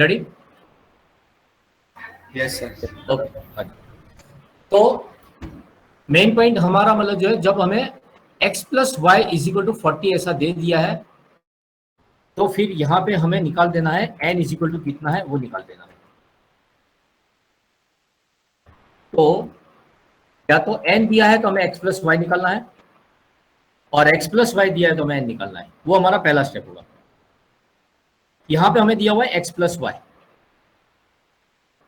Ready? Yes sir. Okay. तो main point हमारा मतलब जो है, जब हमें x plus Y is equal to 40 ऐसा दे दिया है, तो फिर यहाँ पे हमें निकाल देना है n इज इक्वल टू कितना है वो निकाल देना है। तो या तो n दिया है तो हमें x प्लस वाई निकालना है, और x प्लस वाई दिया है तो हमें n निकालना है। वो हमारा पहला स्टेप होगा। यहाँ पे हमें दिया हुआ है x प्लस वाई,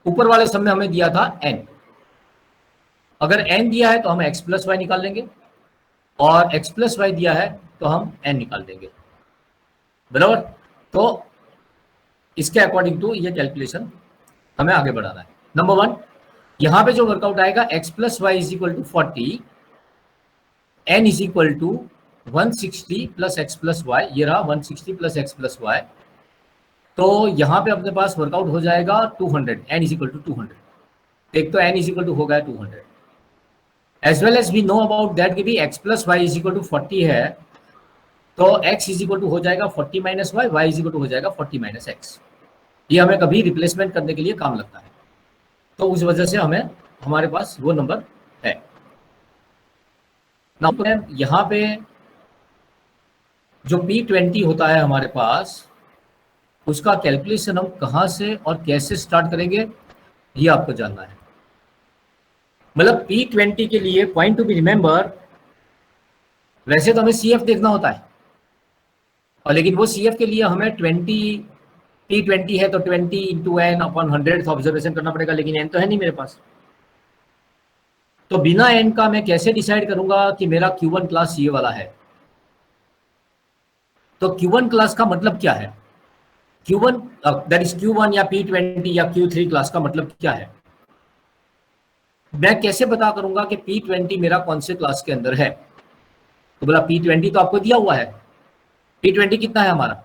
ऊपर वाले सब में हमें दिया था n। अगर n दिया है तो हम x प्लस वाई निकाल लेंगे, और x प्लस वाई दिया है तो हम n निकाल देंगे, बराबर। तो इसके अकॉर्डिंग टू ये कैलकुलेशन हमें आगे बढ़ाना है। नंबर 1, यहाँ पे जो वर्कआउट आएगा x plus Y is equal to 40, n is equal to 160 plus X plus Y. ये रहा 160 प्लस एक्स प्लस वाई। तो यहाँ पे अपने पास वर्कआउट हो जाएगा 200, n इज इक्वल टू 200। एक तो n इज इक्वल टू हो गया 200। As well as we know about that कि भी x plus Y is equal to 40 है, तो x इज इक्वल टू हो जाएगा 40 minus Y, Y is equal to हो जाएगा 40 माइनस एक्स। ये हमें कभी रिप्लेसमेंट करने के लिए काम लगता है, तो उस वजह से हमें हमारे पास वो नंबर है। यहाँ पे जो P20 होता है हमारे पास, उसका कैलकुलेशन हम कहाँ से और कैसे स्टार्ट करेंगे ये आपको जानना है। मतलब P20 के लिए पॉइंट टू बी रिमेंबर, वैसे तो हमें CF देखना होता है, और लेकिन वो CF के लिए हमें P20 है तो 20 इंटू एन अपॉन 100 ऑब्जर्वेशन करना पड़ेगा, लेकिन n तो है नहीं मेरे पास। तो बिना n का मैं कैसे डिसाइड करूंगा कि मेरा Q1 क्लास ये वाला है? तो Q1 क्लास का मतलब क्या है? Q1 दैट इज Q1 या P20 या Q3 क्लास का मतलब क्या है? मैं कैसे पता करूंगा कि P20 मेरा कौन से क्लास के अंदर है? तो बोला P20 तो आपको दिया हुआ है। P20 कितना है हमारा?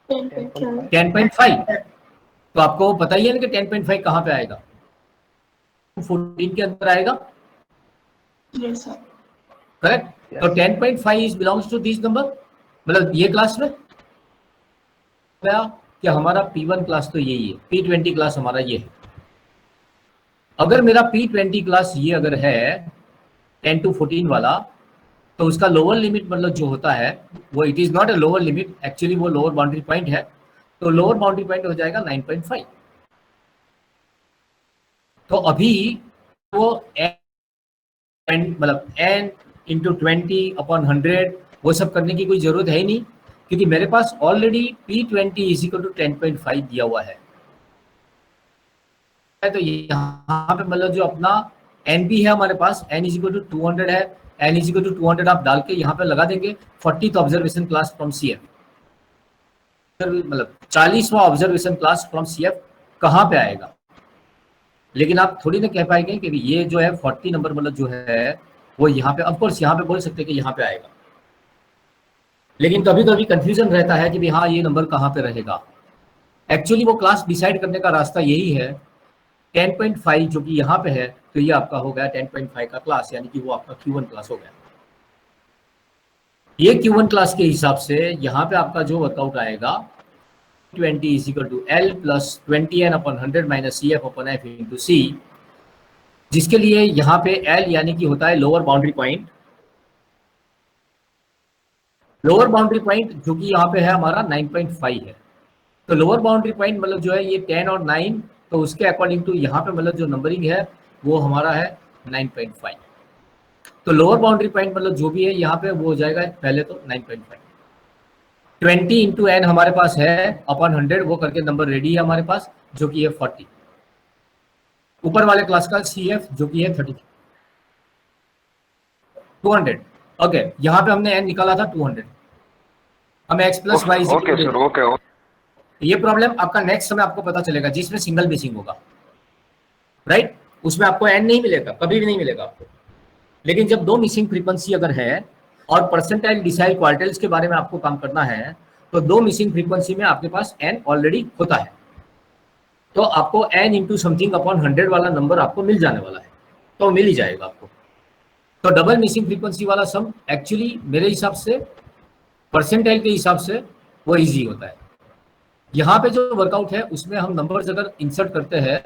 10.5। तो आपको पता ही है ना कि 10.5 कहाँ पे आएगा? 14 के अंदर आएगा। Yes sir. करेक्ट। तो 10.5 is belongs to this number, मतलब ये क्लास में क्या कि हमारा P1 क्लास तो यही है, P20 क्लास हमारा ये है। अगर मेरा P20 क्लास ये अगर है 10 to 14 वाला, तो उसका लोअर लिमिट मतलब जो होता है वो it is not a lower limit, actually वो लोअर बाउंड्री पॉइंट है। तो लोअर बाउंड्री पॉइंट हो जाएगा 9.5। तो अभी वो n मतलब n इंटू 20 अपॉन 100 वो सब करने की कोई जरूरत है ही नहीं, क्योंकि मेरे पास already P20 is equal to 10.5 दिया हुआ है। तो यहाँ पे मतलब जो अपना n भी है हमारे पास, n इज इक्वल टू 200 है, n इज इक्वल टू 200 आप डाल के यहाँ पे लगा देंगे 40th observation class from CF, मतलब 40वां ऑब्जर्वेशन क्लास फ्रॉम CF कहाँ पे आएगा? लेकिन आप थोड़ी ना कह पाएंगे कि ये जो है 40 नंबर मतलब जो है वो यहाँ पे, ऑफकोर्स यहाँ पे बोल सकते हैं कि यहाँ पे आएगा, लेकिन कभी कभी कंफ्यूजन रहता है कि भी हाँ ये नंबर कहाँ पे रहेगा। एक्चुअली वो क्लास डिसाइड करने का रास्ता यही है, 10.5 जो कि यहाँ पे है, तो ये आपका हो गया 10.5 का क्लास, यानी कि वो आपका Q1 क्लास हो गया। ये Q1 क्लास के हिसाब से यहाँ पे आपका जो वर्कआउट आएगा 20 is equal to L plus 20n upon 100 minus CF upon F into C, जिसके लिए यहाँ पे L यानी कि होता है lower boundary point. Lower boundary point जो कि यहाँ पे है हमारा 9.5 है। तो लोअर बाउंड्री पॉइंट मतलब जो है ये 10 और 9, तो उसके अकॉर्डिंग टू यहाँ पे मतलब जो नंबरिंग है वो हमारा है 9.5। तो लोअर बाउंड्री पॉइंट मतलब जो भी है यहाँ पे वो हो जाएगा पहले तो 9.5। 20 इंटू एन हमारे पास है अपॉन 100, वो करके नंबर रेडी है हमारे पास जो कि है 40। ऊपर वाले क्लास का CF जो कि है 30 200। ओके, यहाँ पे हमने n निकाला था 200, हमें x plus Y. Okay sir, okay. ये प्रॉब्लम आपका नेक्स्ट समय आपको पता चलेगा जिसमें सिंगल मिसिंग होगा, राइट? उसमें आपको n नहीं मिलेगा, कभी भी नहीं मिलेगा आपको। लेकिन जब दो मिसिंग फ्रीक्वेंसी अगर है और परसेंटाइल डिसाइल क्वार्टिल्स के बारे में आपको काम करना है, तो दो मिसिंग फ्रीक्वेंसी में आपके पास n ऑलरेडी होता है, तो आपको n इंटू समथिंग अपॉन 100 वाला नंबर आपको मिल जाने वाला है, तो मिल ही जाएगा आपको। तो डबल मिसिंग फ्रीक्वेंसी वाला सम एक्चुअली मेरे हिसाब से परसेंटाइल के हिसाब से वो इजी होता है। यहाँ पे जो वर्कआउट है उसमें हम नंबर्स अगर इंसर्ट करते हैं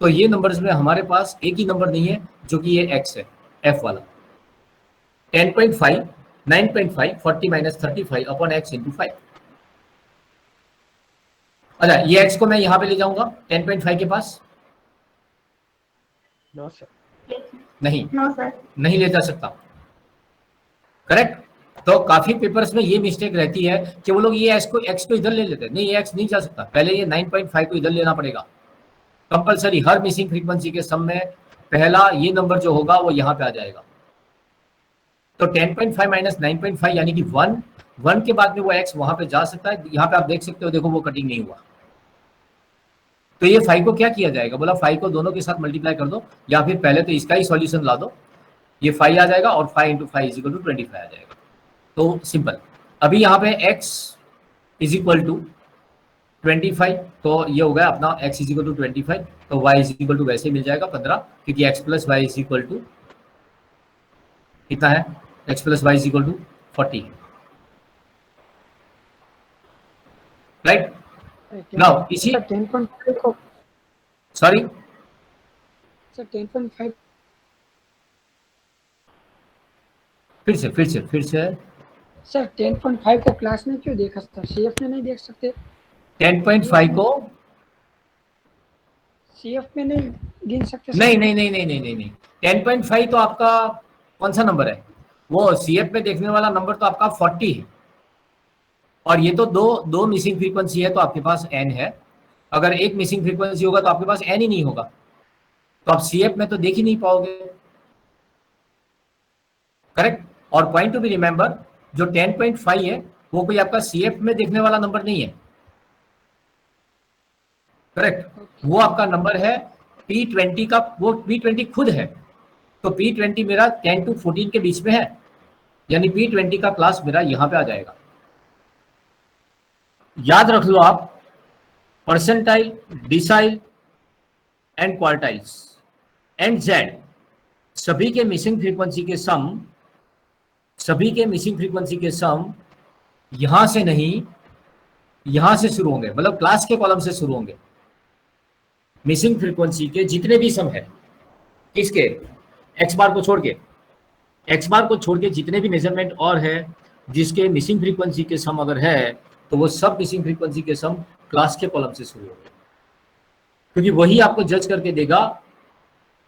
तो ये नंबर्स में हमारे पास एक ही नंबर नहीं है जो कि ये x है, f वाला 10.5, 9.5, 40 माइनस 35 अपॉन x इंटू 5। अच्छा, ये x को मैं यहाँ पे ले जाऊंगा 10.5 के पास। No sir. नहीं, नो सर। नहीं ले जा सकता। करेक्ट। तो काफी पेपर्स में ये मिस्टेक रहती है कि वो लोग ये x को इधर ले लेते हैं। नहीं, ये x नहीं जा सकता, पहले ये 9.5 को इधर लेना पड़ेगा कंपलसरी। हर मिसिंग फ्रीक्वेंसी के सम में पहला ये नंबर जो होगा वो यहाँ पे आ जाएगा। तो 10.5 माइनस 9.5 यानी कि 1 के बाद में वो x वहां पे जा सकता है। यहाँ पे आप देख सकते हो, देखो वो कटिंग नहीं हुआ। तो ये 5 को क्या किया जाएगा, बोला 5 को दोनों के साथ मल्टीप्लाई कर दो, या फिर पहले तो इसका ही सॉल्यूशन ला दो। ये 5 आ जाएगा और 5 इंटू 5 इज इक्वल टू 25 आ जाएगा। तो सिंपल। अभी यहाँ पे x इज इक्वल टू 25, तो ये हो गया अपना x इज इक्वल टू 25, तो y इज इक्वल टू वैसे ही मिल जाएगा 15, क्योंकि x plus Y is equal to कितना है, x plus Y is equal to 40, right. Now इसी 10.5 को सॉरी सर 10.5 फिर से सर 10.5 को क्लास में क्यों देखा सर, सीएफ में नहीं देख सकते? 10.5 को सीएफ में नहीं गिन सकते सर? नहीं 10.5 तो आपका कौन सा नंबर है, वो सीएफ में देखने वाला नंबर तो आपका 40 है, और ये तो दो मिसिंग फ्रीक्वेंसी है तो आपके पास n है। अगर एक मिसिंग फ्रीक्वेंसी होगा तो आपके पास n ही नहीं होगा, तो आप सीएफ में तो देख ही नहीं पाओगे। करेक्ट। और पॉइंट टू बी रिमेंबर, जो 10.5 है वो कोई आपका सीएफ में देखने वाला नंबर नहीं है। करेक्ट। वो आपका नंबर है P20 का, वो P20 खुद है। तो P20 मेरा 10 to 14 के बीच में है, यानी P20 का क्लास मेरा यहां पे आ जाएगा। याद रख लो आप, percentile, decile and quartiles and Z सभी के मिसिंग फ्रीक्वेंसी के सम यहां से नहीं, यहां से शुरू होंगे, मतलब क्लास के कॉलम से शुरू होंगे। मिसिंग फ्रीक्वेंसी के जितने भी सम है, किसके, एक्स बार को छोड़ के जितने भी मेजरमेंट और है जिसके मिसिंग फ्रीक्वेंसी के सम अगर है, तो वो सब मिसिंग फ्रीक्वेंसी के सम क्लास के कॉलम से शुरू होंगे, क्योंकि वही आपको जज करके देगा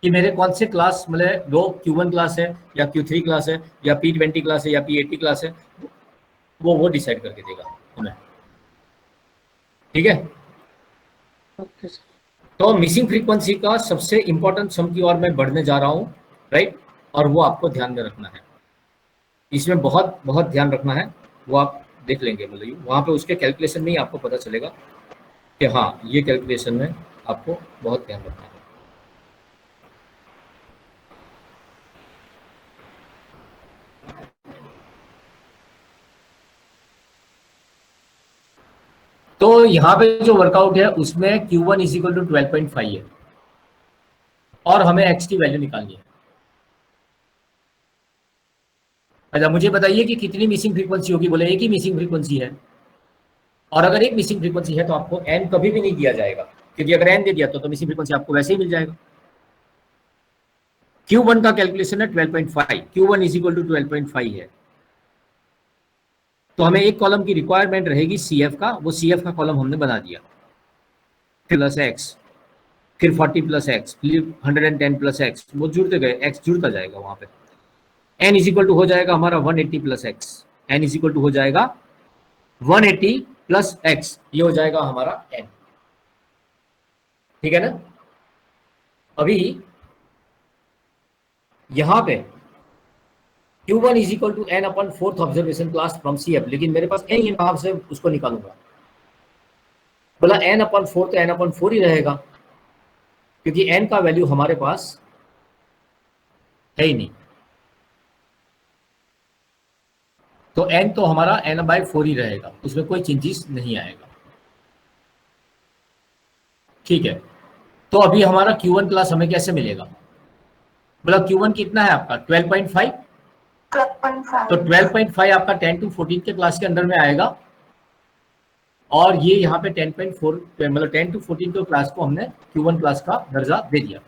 कि मेरे कौन से क्लास, मतलब वो Q1 क्लास है या Q3 क्लास है या P20 क्लास है या P80 क्लास है, वो डिसाइड करके देगा हमें। ठीक है। Okay sir. तो मिसिंग फ्रीक्वेंसी का सबसे इंपॉर्टेंट सम की ओर मैं बढ़ने जा रहा हूं, राइट, और वो आपको ध्यान में रखना है, इसमें बहुत बहुत ध्यान रखना है। वो आप देख लेंगे, मतलब वहां पे उसके कैलकुलेशन में ही आपको पता चलेगा कि हाँ ये कैलकुलेशन में आपको बहुत ध्यान रखना है। तो यहाँ पे जो वर्कआउट है उसमें Q1 इज इक्वल टू 12.5 है और हमें x की वैल्यू निकालनी है। अच्छा, मुझे बताइए कि कितनी मिसिंग फ्रीक्वेंसी होगी, बोले एक ही मिसिंग फ्रीक्वेंसी है, और अगर एक मिसिंग फ्रीक्वेंसी है तो आपको n कभी भी नहीं दिया जाएगा, क्योंकि अगर n दे दिया तो मिसिंग फ्रीक्वेंसी आपको वैसे ही मिल जाएगा। Q1 का कैलकुलेशन है 12.5, Q1 इज इक्वल टू 12.5 है, तो हमें एक कॉलम की रिक्वायरमेंट रहेगी CF का, वो CF का कॉलम हमने बना दिया, प्लस x, फिर 40 प्लस एक्स, फिर 110 प्लस एक्स, वो जुड़ते गए, x जुड़ता जाएगा वहां पे। n इज इक्वल टू हो जाएगा हमारा 180 plus X, n is equal to हो जाएगा 180 प्लस एक्स, ये हो जाएगा हमारा n। ठीक है ना। अभी यहां पे Q1 is equal to n upon fourth observation class from CF, लेकिन मेरे पास n यहां से उसको निकालूंगा, बोला n अपन 4 तो n अपन 4 ही रहेगा, क्योंकि n का वैल्यू हमारे पास है ही नहीं, तो n तो हमारा n/4 ही रहेगा, उसमें कोई चेंजेस नहीं आएगा। ठीक है। तो अभी हमारा Q1 क्लास हमें कैसे मिलेगा, बोला Q1 कितना है आपका 12.5, तो 12.5 आपका 10 to 14 के क्लास के अंदर में आएगा, और ये यहाँ पे 10.4 मतलब 10 to 14 के क्लास को हमने Q1 क्लास का दर्जा दे दिया।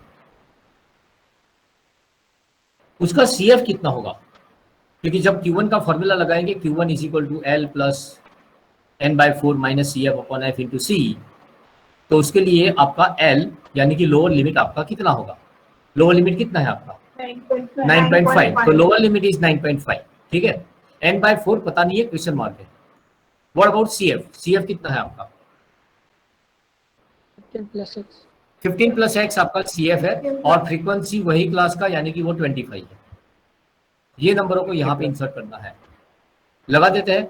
उसका CF कितना होगा, क्योंकि जब Q1 का फॉर्मूला लगाएंगे Q1 is equal to L plus n/4 minus CF upon F into C, तो उसके लिए आपका L यानी कि लोअर लिमिट आपका कितना होगा, लोअर लिमिट कितना है आपका 9.5, तो लोअर लिमिट इज 9.5, ठीक है। n/4 पता नहीं है, क्वेश्चन मार्क है। व्हाट अबाउट CF, CF कितना है आपका 15 प्लस x आपका CF है, और फ्रीक्वेंसी वही क्लास का यानी कि वो 25 है। ये नंबरों को यहाँ पे इंसर्ट करना है, लगा देते हैं।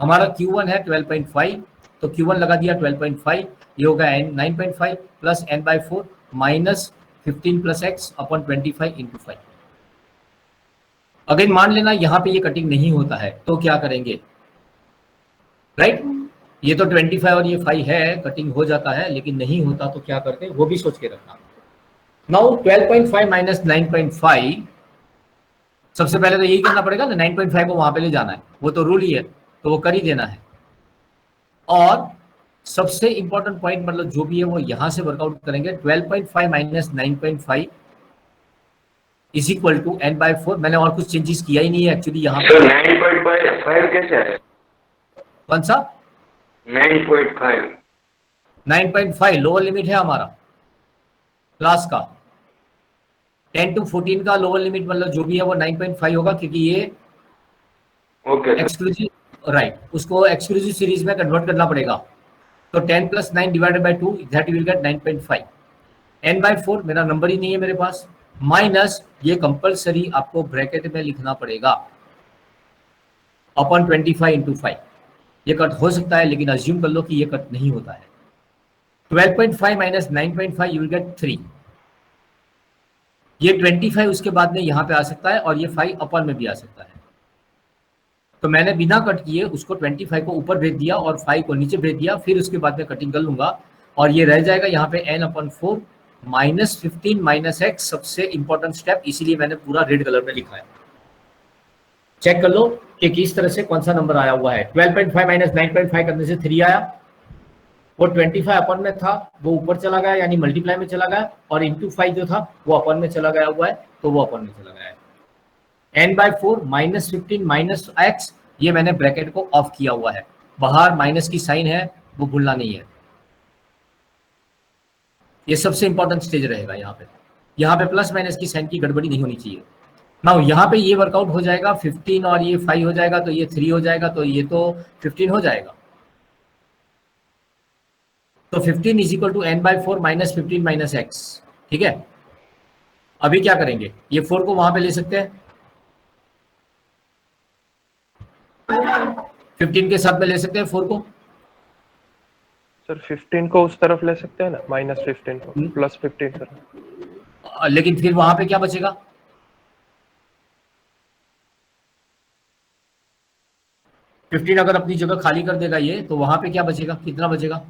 हमारा Q1 है 12.5, तो Q1 लगा दिया 12.5, ये होगा 9.5 plus n/4 minus 15 plus x upon 25 into 5। Again मान लेना यहाँ पे ये कटिंग नहीं होता है तो क्या करेंगे, राइट ये तो 25 और ये 5 है, कटिंग हो जाता है, लेकिन नहीं होता तो क्या करते हैं वो भी सोच के रखना। नाउ 12.5 माइनस 9.5, सबसे पहले तो यही करना पड़ेगा ना, 9.5 को वहां पे ले जाना है, वो तो रूल ही है, तो वो कर ही देना है। और सबसे इंपॉर्टेंट पॉइंट मतलब जो भी है वो यहां से वर्कआउट करेंगे। 12.5 minus 9.5 is equal to n/4। मैंने और कुछ चेंजेस किया ही नहीं है एक्चुअली यहाँ पे। 9.5 कैसे है? कौन सा 9.5? 9.5 लोअर लिमिट है हमारा क्लास का। 10 to 14 का लोअर लिमिट मतलब जो भी है वो 9.5 होगा, क्योंकि ये ओके एक्सक्लूसिव, राइट, उसको एक्सक्लूसिव सीरीज में कन्वर्ट करना पड़ेगा। तो 10 plus 9 divided by 2 that will get 9.5। n/4 मेरा नंबर ही नहीं है मेरे पास, माइनस ये कंपलसरी आपको ब्रैकेट में लिखना पड़ेगा अपॉन 25 इंटू 5। ये कट हो सकता है लेकिन अज्यूम कर लो कि ये कट नहीं होता है। 12.5 माइनस 9.5 यू विल गेट 3। ये 25 उसके बाद में यहाँ पे आ सकता है और ये 5 अपॉन में भी आ सकता है। तो मैंने बिना कट किए उसको 25 को ऊपर भेज दिया और 5 को नीचे भेज दिया, फिर उसके बाद में कटिंग कर लूंगा और ये रह जाएगा यहाँ पे n/4 माइनस 15 माइनस x, सबसे इंपॉर्टेंट स्टेप, इसीलिए मैंने पूरा रेड कलर में लिखा है। चेक कर लो कि किस तरह से कौन सा नंबर आया हुआ है। 12.5 माइनस 9.5 करने से 3 आया, वो 25 अपॉन में था वो ऊपर चला गया यानी मल्टीप्लाई में चला गया, और इंटू 5 जो था वो अपॉन में चला गया हुआ है तो वो अपॉन में चला गया है। n/4 माइनस 15 माइनस x, ये मैंने ब्रैकेट को ऑफ किया हुआ है, बाहर माइनस की साइन है वो भूलना नहीं है। ये सबसे इंपॉर्टेंट स्टेज रहेगा यहाँ पे प्लस माइनस की साइन की गड़बड़ी नहीं होनी चाहिए। नाउ यहाँ पे ये वर्कआउट हो जाएगा 15 और ये 5 हो जाएगा तो ये 3 हो जाएगा, तो ये तो 15 हो जाएगा। तो 15 is equal to n/4 minus 15 minus x, ठीक है। अभी क्या करेंगे, ये 4 को वहां पे ले सकते हैं, 15 के साथ में ले सकते हैं 4 को। सर 15 को उस तरफ ले सकते हैं ना, माइनस 15 को प्लस 15 सर। लेकिन फिर वहां पे क्या बचेगा, 15 अगर अपनी जगह खाली कर देगा ये, तो वहां पे क्या बचेगा, कितना बचेगा,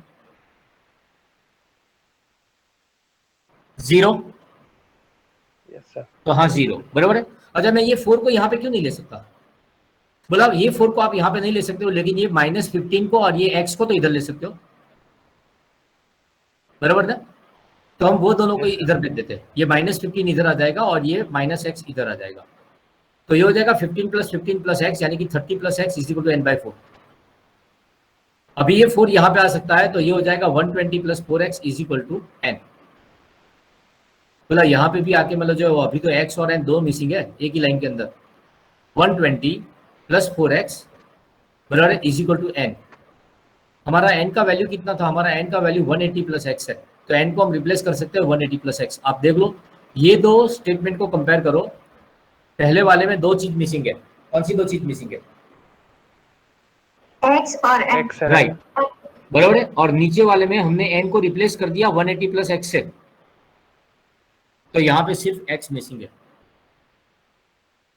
0। Yes sir. तो हाँ 0 बराबर है। अच्छा मैं ये 4 को यहाँ पे क्यों नहीं ले सकता, बोला ये 4 को आप यहाँ पे नहीं ले सकते हो, लेकिन ये माइनस 15 को और ये x को तो इधर ले सकते हो, बराबर ना। तो हम वो दोनों को इधर भेज देते हैं, ये माइनस 15 इधर आ जाएगा और ये माइनस x इधर आ जाएगा, तो ये हो जाएगा 15 प्लस x यानी कि 30 plus x is equal to n/4। अभी ये 4 यहाँ पे आ सकता है तो ये हो जाएगा 120 plus 4x is equal to n। बोला यहाँ पे भी आके मतलब जो अभी तो x और n दो मिसिंग है एक ही लाइन के अंदर, 120 प्लस 4x बराबर इज इक्वल टू n। हमारा n का वैल्यू कितना था, हमारा n का वैल्यू 180 प्लस x है, तो n को हम रिप्लेस कर सकते हैं 180 प्लस x। आप देख लो ये दो स्टेटमेंट को कंपेयर करो, पहले वाले में 2 चीज मिसिंग है, कौन सी 2 चीज मिसिंग है, x और n, राइट बराबर है, और नीचे वाले में हमने n को रिप्लेस कर दिया 180 प्लस x से, तो यहाँ पे सिर्फ x मिसिंग है।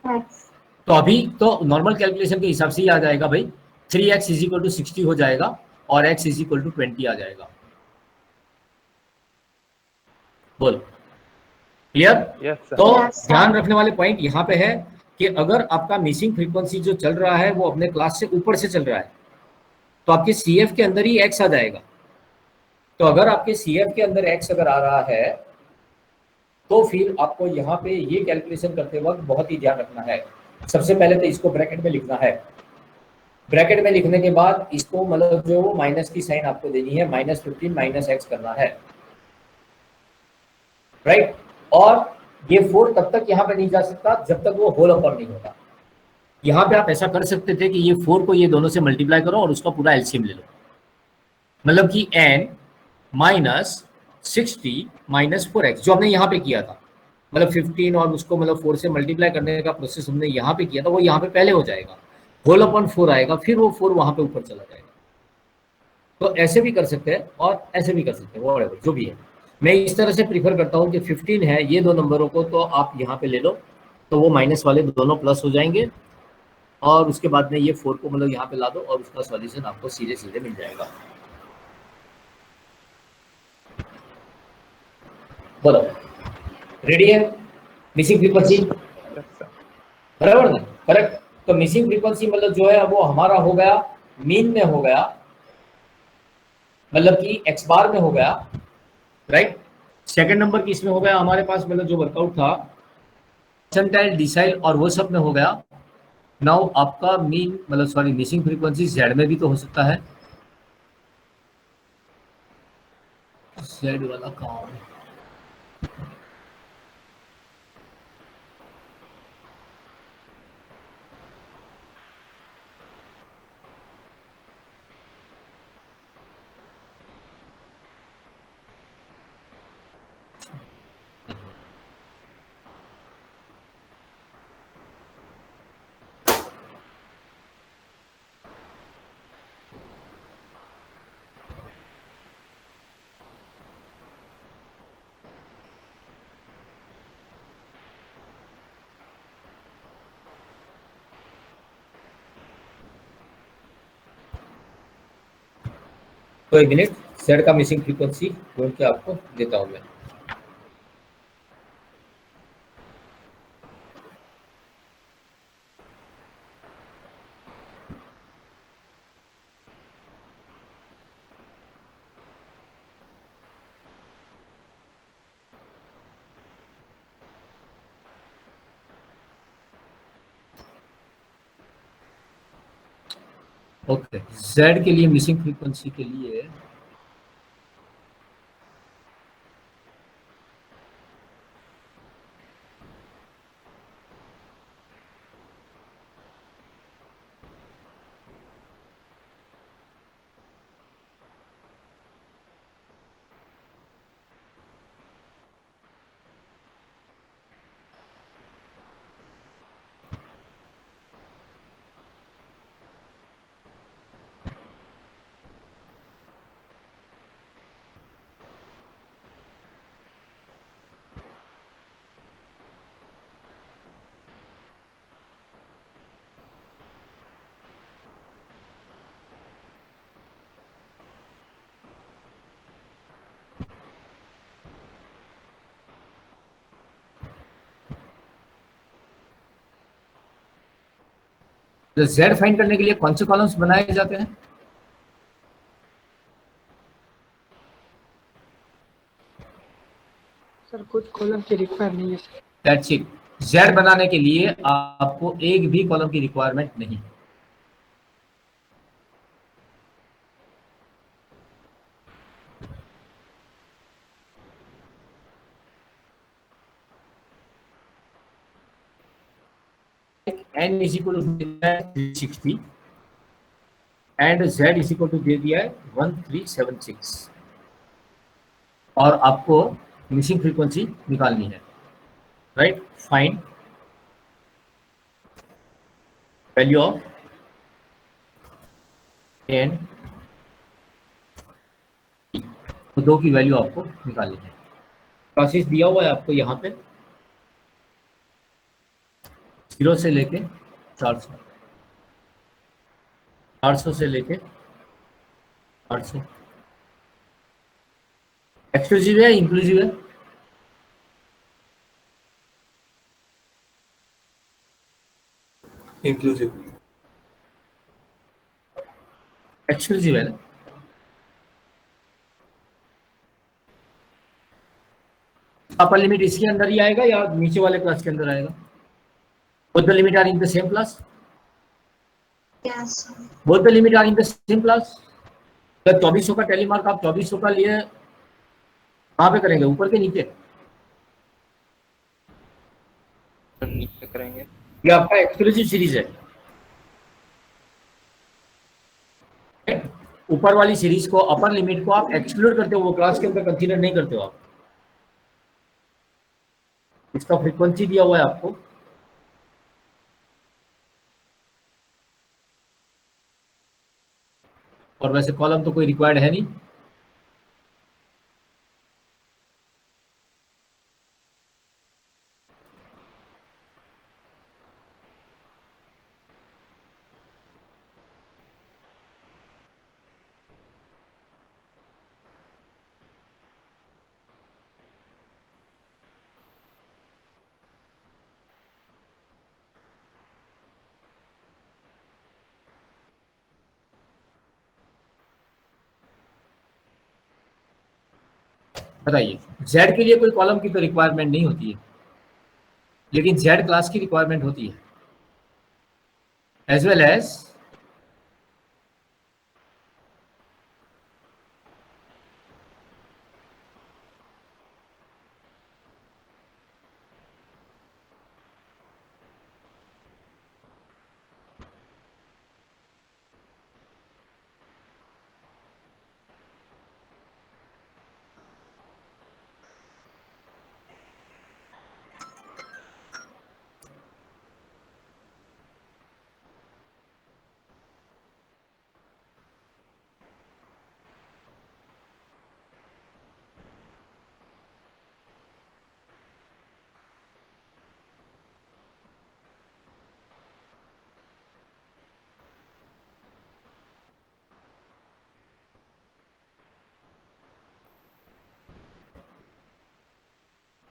x तो अभी तो नॉर्मल कैलकुलेशन के हिसाब से ही आ जाएगा भाई, 3x इज इक्वल टू 60 हो जाएगा और x इज इक्वल टू 20 आ जाएगा। बोल क्लियर? Yes sir. तो Yes, sir. ध्यान रखने वाले पॉइंट यहाँ पे है कि अगर आपका मिसिंग फ्रीक्वेंसी जो चल रहा है वो अपने क्लास से ऊपर से चल रहा है, तो आपके सी एफ के अंदर ही एक्स आ जाएगा। तो अगर आपके सी एफ के अंदर एक्स अगर आ रहा है तो फिर आपको यहाँ पे ये कैलकुलेशन करते वक्त बहुत ही ध्यान रखना है। सबसे पहले तो इसको ब्रैकेट में लिखना है। ब्रैकेट में लिखने के बाद इसको मतलब जो माइनस की साइन आपको देनी है, -15 माइनस एक्स करना है, राइट। और ये 4 तब तक यहाँ पे नहीं जा सकता जब तक वो होल अपर नहीं होता। यहाँ पे आप ऐसा कर सकते थे कि ये 4 को ये दोनों से मल्टीप्लाई करो और उसका पूरा एलसीएम ले लो, मतलब कि n -60 -4x जो हमने यहाँ पे किया था, मतलब 15 और उसको मतलब 4 से मल्टीप्लाई करने का प्रोसेस हमने यहाँ पे किया था, वो यहाँ पे पहले हो जाएगा, होल अपॉन 4 आएगा, फिर वो 4 वहाँ पे ऊपर चला जाएगा। तो ऐसे भी कर सकते हैं और ऐसे भी कर सकते हैं, वो जो भी है। मैं इस तरह से प्रीफर करता हूँ कि 15 है, ये दो नंबरों को तो आप यहाँ पे ले लो, तो वो माइनस वाले दोनों प्लस हो जाएंगे, और उसके बाद में ये 4 को मतलब यहाँ पे ला दो और उसका सॉल्यूशन आपको सीधे सीधे मिल जाएगा। बोलो, रेडी है? Missing frequency yes sir. बराबर ना, करेक्ट। तो मिसिंग फ्रीक्वेंसी मतलब जो है वो हमारा हो गया मीन में हो गया, मतलब कि एक्स बार में हो गया, राइट। सेकंड नंबर की इसमें हो गया हमारे पास, मतलब जो वर्कआउट था परसेंटाइल, डिसाइल और वो सब में हो गया। नाउ आपका मीन मतलब सॉरी मिसिंग फ्रीक्वेंसी जेड में भी तो हो सकता है। जेड वाला कहाँ है? तो एक मिनट, जेड का मिसिंग फ्रीक्वेंसी ढूंढ के आपको देता हूँ मैं। ओके, जेड के लिए मिसिंग फ्रीक्वेंसी के लिए तो जेड फाइंड करने के लिए कौन से कॉलम्स बनाए जाते हैं? सर कुछ कॉलम की रिक्वायर नहीं है सर। That's it. जेड बनाने के लिए आपको एक भी कॉलम की रिक्वायरमेंट नहीं। n is equal to 360 and z is equal to दे दिया है 1376, और आपको मिसिंग फ्रीक्वेंसी निकालनी है, right. Find value of n, तो दो की वैल्यू आपको निकालनी है। प्रोसेस दिया हुआ है आपको यहाँ पे 0 से लेके 400, 400 से लेके 800। एक्सक्लूसिव है इंक्लूसिव है? इंक्लूसिव। एक्सक्लूसिव है ना। अपर लिमिट इसके अंदर ही आएगा या नीचे वाले क्लास के अंदर आएगा? Both the limit are in the same class, Yes, sir. Both the limit are in the same class. तो 2400 का टैली मार्क आप 2400 का लिए कहाँ पे करेंगे, ऊपर के नीचे? नीचे करेंगे। ये आपका एक्सक्लूसिव सीरीज है। ऊपर वाली सीरीज को, अपर लिमिट को आप एक्सक्लूड करते हो, वो क्लास के अंदर कंसीडर नहीं करते हो आप। इसका फ्रीक्वेंसी दिया हुआ है आपको, और वैसे कॉलम तो कोई रिक्वायर्ड है नहीं। बताइए, Z के लिए कोई कॉलम की तो रिक्वायरमेंट नहीं होती है, लेकिन Z क्लास की रिक्वायरमेंट होती है, एज वेल एज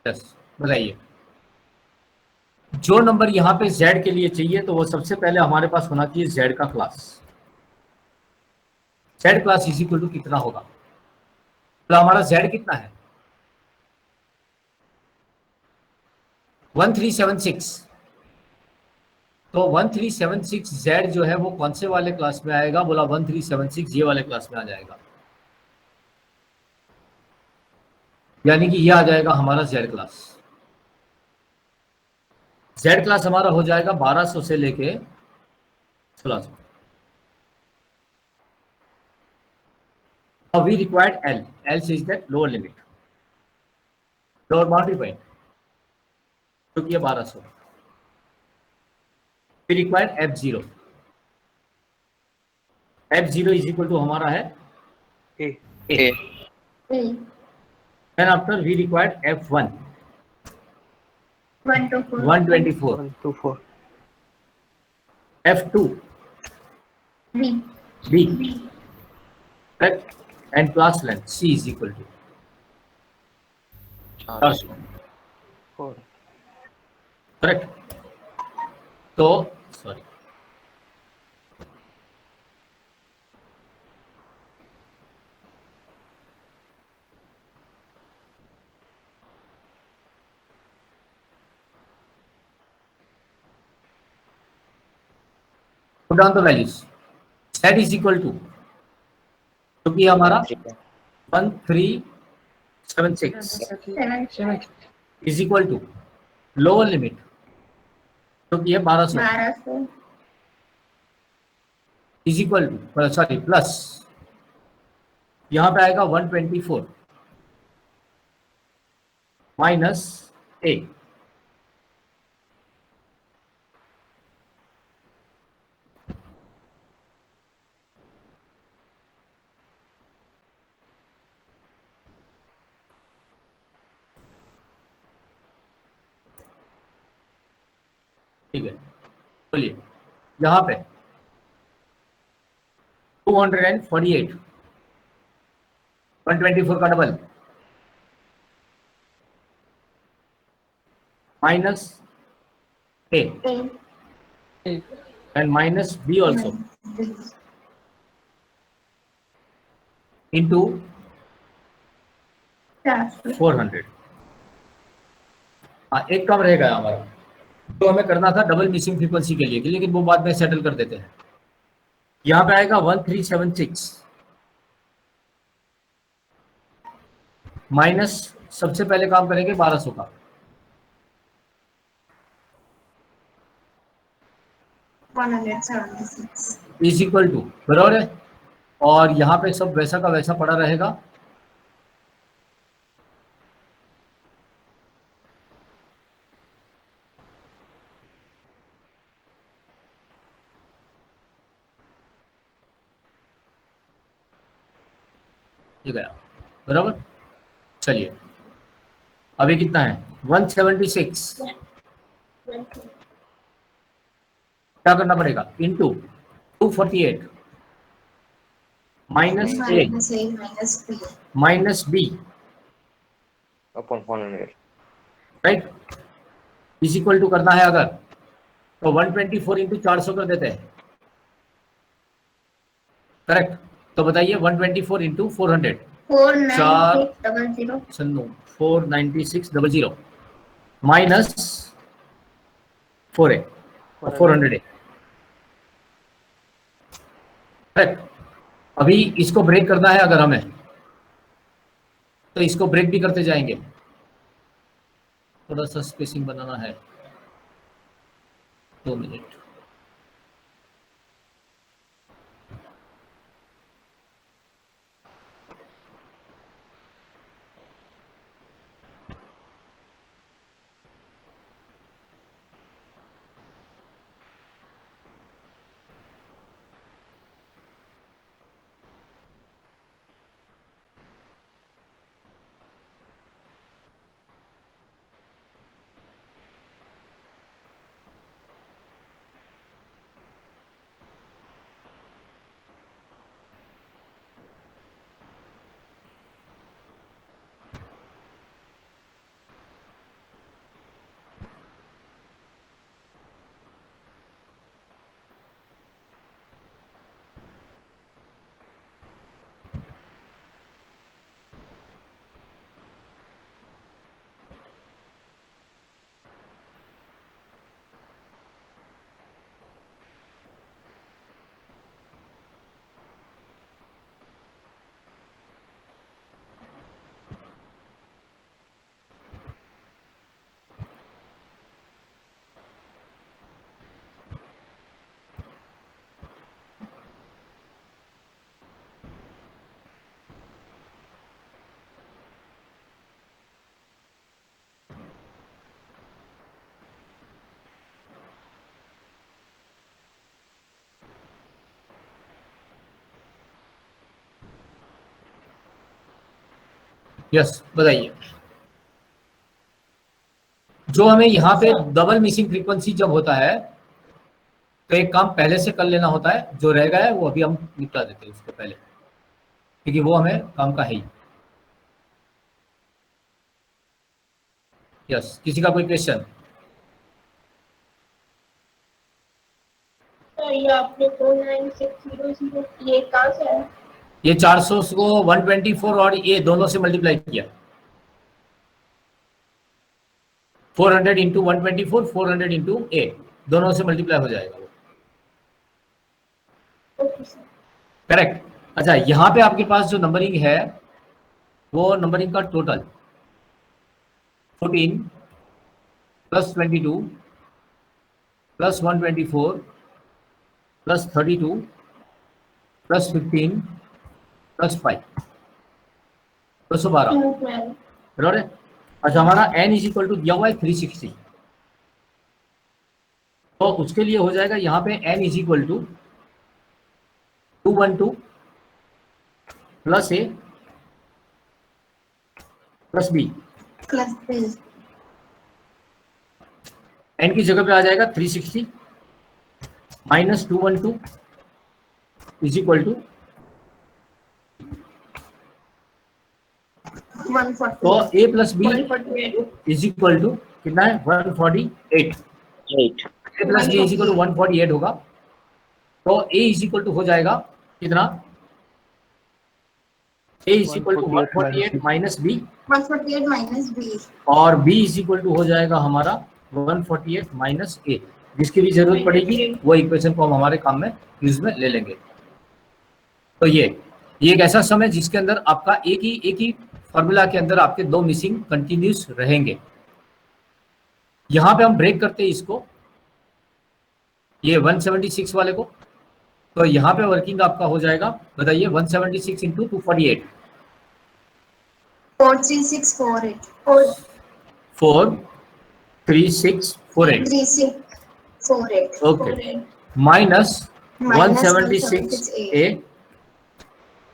यस। बताइए, जो नंबर यहाँ पे Z के लिए चाहिए तो वो सबसे पहले हमारे पास होना चाहिए Z का class. Z class is equal to कितना होगा? तो हमारा Z कितना है? 1376। तो 1376 Z जो है वो कौन से वाले क्लास में आएगा? बोला 1376 ये वाले क्लास में आ जाएगा, यानी कि ये आ जाएगा हमारा Z क्लास। Z क्लास हमारा हो जाएगा 1200 से लेके 1600। Now we required L. L is that lower limit, lower boundary point, जो कि 1200। We required F0. F0 is equal to हमारा है A। A. A. Then after we required F1. 1 to 4. 124. 1 to 4। F2. B. B. B. Correct. And class length C is equal to 400. 4। Correct. तो sorry, put down the values. Z is equal to, तो कि हमारा 1376 7. is equal to lower limit, तो कि है 1200 1200. is equal to sorry plus यहाँ पे आएगा 124 माइनस A। ठीक है, बोलिए यहाँ पे 248 124 का double minus A A. A. and minus B also, into 400 400। हाँ, एक कम रह गया हमारा, तो हमें करना था डबल मिसिंग फ्रीक्वेंसी के लिए, लेकिन वो बाद में सेटल कर देते हैं। यहाँ पे आएगा 1376 माइनस, सबसे पहले काम करेंगे 1200 का, 176 इज इक्वल टू, बराबर है। और यहाँ पे सब वैसा का वैसा पड़ा रहेगा। ये गया, बराबर। चलिए अभी कितना है 176, क्या करना पड़ेगा into 248 minus A minus B minus B, upon 100। Right, is equal to करना है अगर, तो 124 इंटू 400 कर देते हैं, करेक्ट। तो बताइए 124 into 400, 49600 49600 minus 4a 400a, correct. अभी इसको ब्रेक करना है अगर हमें, तो इसको ब्रेक भी करते जाएंगे, थोड़ा सा स्पेसिंग बनाना है, 2 मिनट। यस, बताइए। जो हमें यहाँ पे डबल मिसिंग फ्रीक्वेंसी जब होता है, तो एक काम पहले से कर लेना होता है, जो रह गया है वो अभी हम निपटा देते हैं उसके पहले, क्योंकि वो हमें काम का है ही। यस, किसी का कोई क्वेश्चन? ये आपने 49600 ये कहाँ से आया? ये 400 को 124 और ये दोनों से मल्टीप्लाई किया, 400 इंटू 124, 400 इंटू ए, दोनों से मल्टीप्लाई हो जाएगा वो, ओके सर। करेक्ट। अच्छा, यहाँ पे आपके पास जो नंबरिंग है, वो नंबरिंग का total 14 plus 22 plus 124 plus 32 plus 15 plus 5, 212, 212 बराबर है। अच्छा, हमारा n इज इक्वल टू दिया हुआ है 360, तो उसके लिए हो जाएगा यहाँ पे n is equal to 212 plus A plus B, plus B n की जगह पे आ जाएगा 360 माइनस 212 इज इक्वल टू, 140 तो a plus B 148 is equal to कितना है 148, a plus B is equal to 148 होगा। तो a इज इक्वल टू हो जाएगा कितना A is equal to 148 minus B 148 minus B. और B इज इक्वल टू हो जाएगा हमारा 148 माइनस A, जिसकी भी जरूरत पड़ेगी वो इक्वेशन को हम हमारे काम में यूज में ले लेंगे। तो ये एक ऐसा सम है जिसके अंदर आपका एक ही फॉर्मूला के अंदर आपके दो मिसिंग कंटिन्यूस रहेंगे। यहां पे हम ब्रेक करते हैं इसको, ये 176 वाले को, तो यहाँ पे वर्किंग आपका हो जाएगा, बताइए 176 into 248 43648. 43648 3648. Okay minus 176A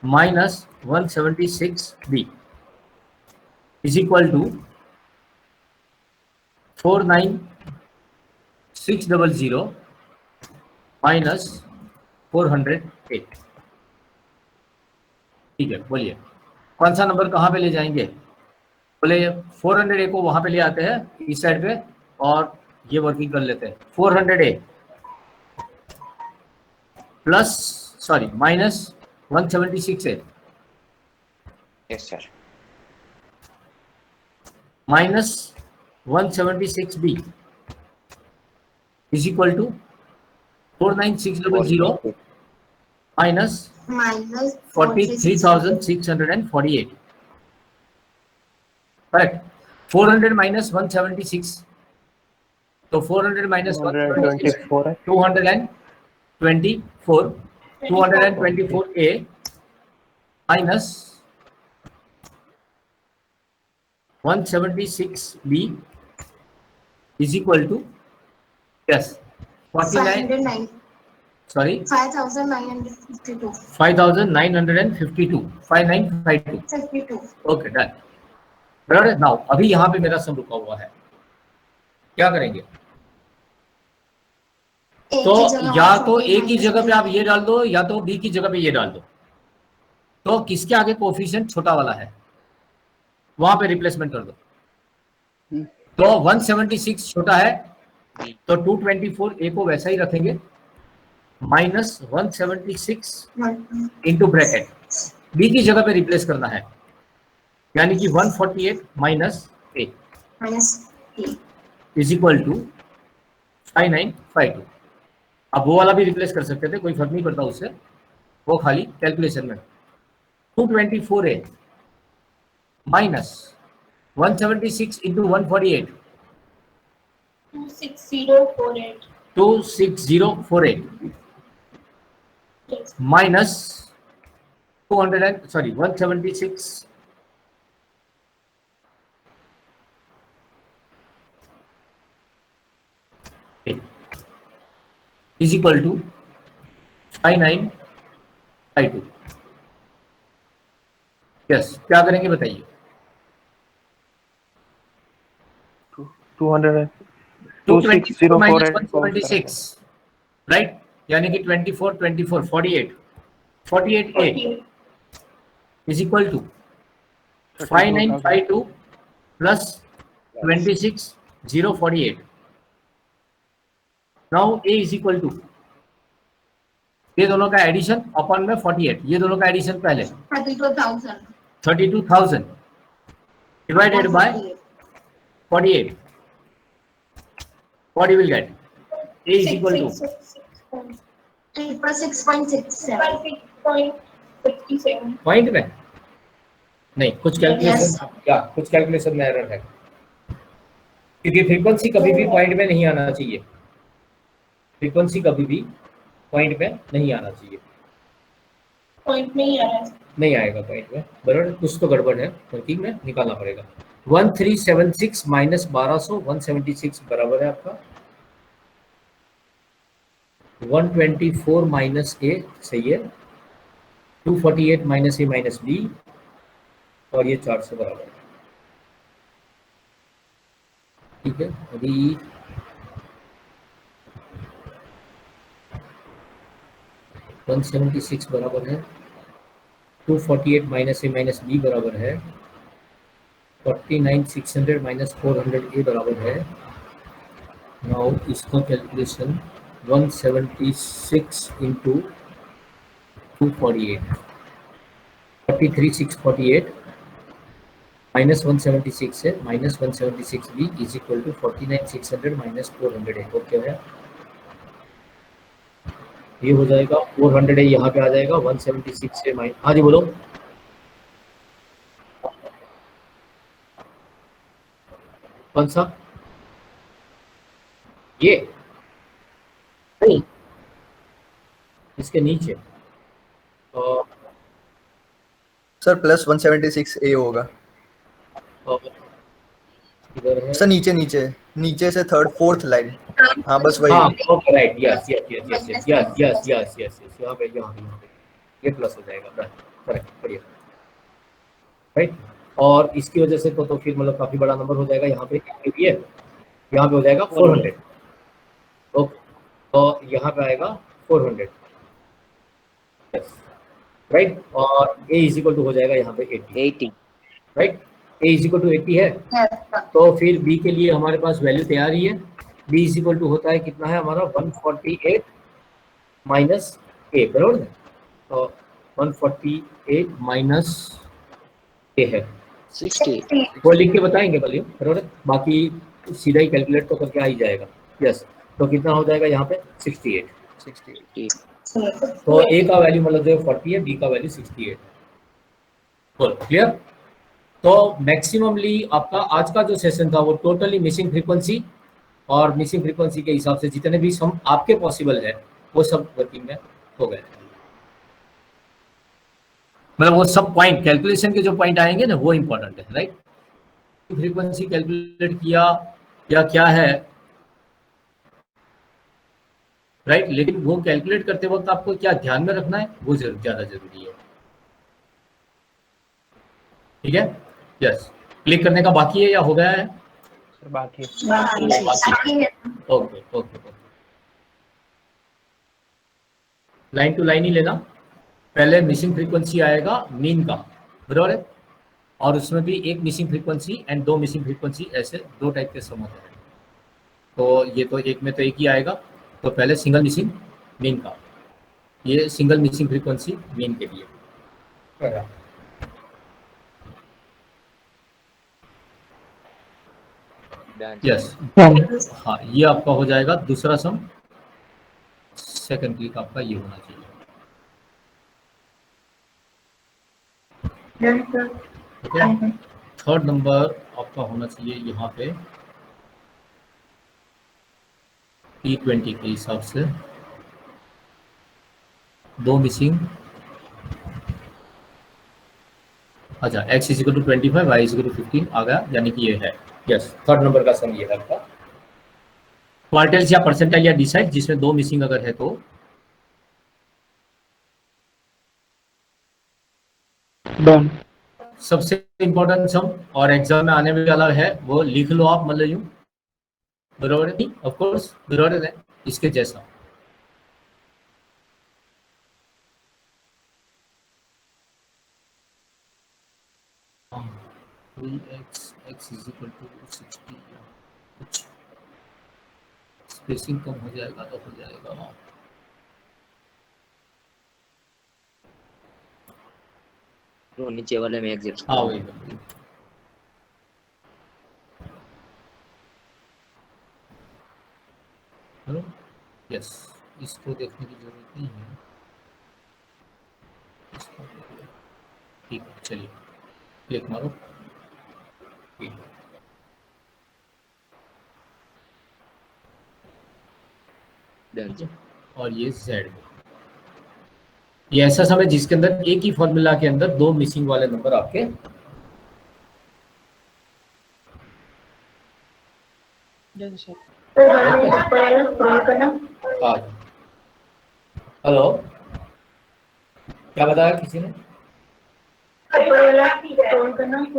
minus 176B is equal to 49600 minus 408। ठीक है, बोलिए कौन सा नंबर कहाँ पे ले जाएंगे? बोले 400A को वहां पे ले आते हैं इस साइड पे और ये वर्किंग कर लेते हैं। 400A plus sorry minus 176A yes sir, minus 176B is equal to 49600 minus Minus 43,648 correct. 400 minus 176 तो 400 माइनस 124 है। 224A minus 176B is equal to yes 49 sorry 5952. 5952 5952 okay done. बराबर नाउ अभी यहाँ पे मेरा सम रुका हुआ है, क्या करेंगे? तो या तो ए की जगह पे आप ये डाल दो या तो बी की जगह पे ये डाल दो। तो किसके आगे कोफिशिएंट छोटा वाला है वहां पे रिप्लेसमेंट कर दो। तो 176 छोटा है तो 224A को वैसा ही रखेंगे माइनस 176 इंटू ब्रैकेट बी की जगह पे रिप्लेस करना है, यानी कि 148 minus A minus A. Is equal to 5952। अब वो वाला भी रिप्लेस कर सकते थे, कोई फर्क नहीं पड़ता उससे, वो खाली कैलकुलेशन में 224A minus 176 into 148 26048. 26048 Yes. Minus 176 is equal to 5952। Yes, क्या करेंगे बताइए? 224 राइट, यानी कि 48A is equal to 5952 plus 26048। Now A is equal to ये दोनों का एडिशन अपन में 48, ये दोनों का एडिशन पहले 32,000 divided by 48। What you will get? A is equal to 6.67. 6.57. Point में नहीं, कुछ कैलकुलेशन या कुछ कैलकुलेशन में एरर है, क्योंकि फ्रीक्वेंसी कभी भी पॉइंट में नहीं आना चाहिए। फ्रीक्वेंसी कभी भी पॉइंट में नहीं आना चाहिए, पॉइंट में ही आ रहा है। नहीं आएगा पॉइंट में, बराबर। कुछ तो गड़बड़ है, वर्किंग में निकालना पड़ेगा। 1376 माइनस 1200 176 बराबर है आपका 124 माइनस A, सही है। 248 माइनस A माइनस B और ये 400 बराबर है। ठीक है, अभी 176 बराबर है 248 माइनस A माइनस B बराबर है 49,600 माइनस 400A बराबर है। नाउ इसका कैलकुलेशन 176 इंटू 248 43,648 माइनस 176 है, minus 176 B is equal to 49,600 minus 408। Okay है, ये हो जाएगा 400 है, यहाँ पे आ जाएगा 176 से माइनस। हाँ जी बोलो। कौन सा? ये नहीं, इसके नीचे सर प्लस 176 ए होगा इधर है। सर, नीचे नीचे नीचे से थर्ड फोर्थ लाइन। हाँ बस वही। हाँ okay right, yes yes yes yes yes yes yes yes yes yes, यहाँ पे ये प्लस हो जाएगा। करेक्ट, बढ़िया, राइट। और इसकी वजह से तो फिर मतलब काफी बड़ा नंबर हो जाएगा। यहाँ पे भी है, यहाँ पे हो जाएगा 400। ओके, तो यहाँ पे आएगा 400, यस राइट। और a इज इक्वल टू हो जाएगा यहाँ पे 80, right. a is equal to 80 है, तो फिर b के लिए हमारे पास वैल्यू तैयार ही है। b इज इक्वल टू होता है कितना है हमारा 148 माइनस a, बराबर है। तो 148 माइनस a है 60। वो लिख के बताएंगे वैल्यू, बराबर है। बाकी सीधा ही कैलकुलेट तो करके आ ही जाएगा। यस, तो कितना हो जाएगा यहाँ पे 68। 68। तो a का वैल्यू मतलब जो 40 है, b का वैल्यू 68। बोल क्लियर। तो मैक्सिममली आपका आज का जो सेशन था वो टोटली मिसिंग फ्रीक्वेंसी और मिसिंग फ्रीक्वेंसी के हिसाब से जितने भी सम आपके पॉसिबल है वो सब वर्किंग में हो गए। मतलब वो सब पॉइंट कैलकुलेशन के जो पॉइंट आएंगे ना वो इंपॉर्टेंट है, राइट। फ्रीक्वेंसी कैलकुलेट किया या क्या है, राइट। लेकिन वो कैलकुलेट करते वक्त आपको क्या ध्यान में रखना है वो ज्यादा जरूरी है, ठीक है। यस, क्लिक करने का बाकी है या हो गया है? सर बाकी है। Okay okay okay, line to line ही लेना। पहले मिसिंग फ्रीक्वेंसी आएगा मीन का, बराबर है। और उसमें भी एक मिसिंग फ्रीक्वेंसी एंड दो मिसिंग फ्रीक्वेंसी, ऐसे दो टाइप के सम होते हैं। तो ये तो एक में तो एक ही आएगा। तो पहले सिंगल मिसिंग मीन का, ये सिंगल मिसिंग फ्रीक्वेंसी मीन के लिए। यस, हाँ ये आपका हो जाएगा दूसरा सम। सेकंड क्लिक आपका ये होना चाहिए। ओके, थर्ड नंबर आपका होना चाहिए यहाँ पे T20 के हिसाब से दो मिसिंग। अच्छा, x is equal to 25, y is equal to 15 आ गया, यानी कि ये है। यस, थर्ड नंबर का सम ये है आपका। क्वार्टाइल्स या परसेंटाइल या डिसाइड, जिसमें दो मिसिंग अगर है तो डन। सबसे इंपॉर्टेंट सम और एग्जाम में आने वाला है वो लिख लो आप, मतलब यूं, बराबर है, ऑफ कोर्स बराबर है इसके जैसा। x इज इक्वल टू 60, कुछ स्पेसिंग कम हो जाएगा तो हो जाएगा। तो नीचे वाले में एग्जिट। हाँ वही, हेलो। यस, इसको देखने की जरूरत नहीं है, ठीक है। चलिए क्लिक मारो, ठीक है। और ये Z, ये ऐसा समय जिसके अंदर एक ही फॉर्मूला के अंदर दो मिसिंग वाले नंबर आपके डन सर। हेलो, क्या बताया किसी ने?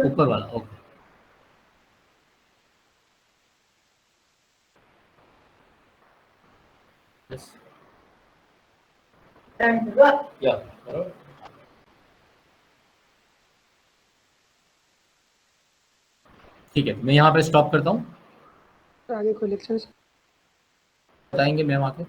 ऊपर वाला, ओके। यस, या बराबर। ठीक है, मैं यहाँ पे स्टॉप करता हूँ, आगे कोई लेक्चर बताएंगे मैम आके।